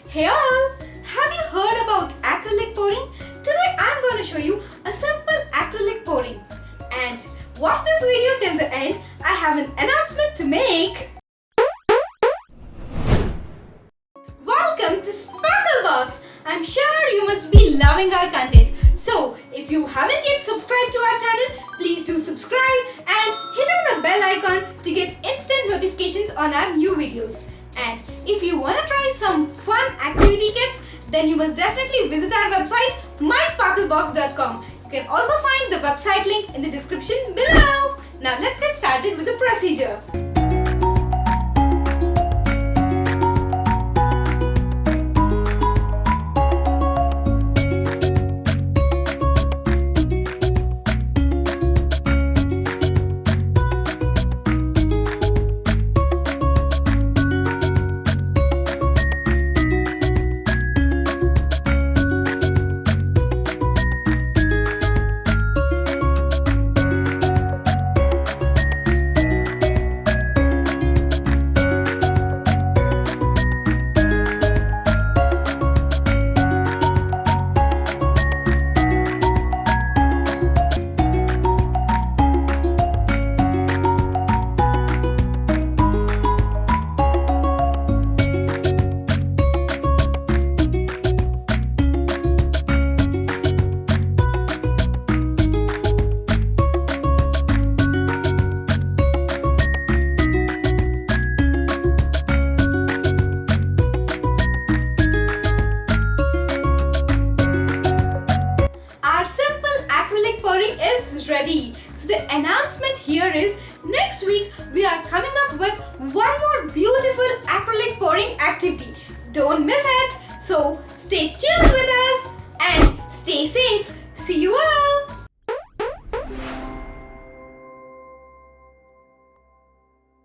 Hey all! Have you heard about acrylic pouring? Today I'm going to show you a simple acrylic pouring. And watch this video till the end. I have an announcement to make. Welcome to Sparklebox! I'm sure you must be loving our content. So, if you haven't yet subscribed to our channel, please do subscribe and hit on the bell icon to get instant notifications on our new videos. And if you want to try some fun activity kits, then you must definitely visit our website mysparklebox.com. You can also find the website link in the description below. Now let's get started with the procedure. Is ready. So the announcement here is next week we are coming up with one more beautiful acrylic pouring activity. Don't miss it. So stay tuned with us and stay safe. See you all.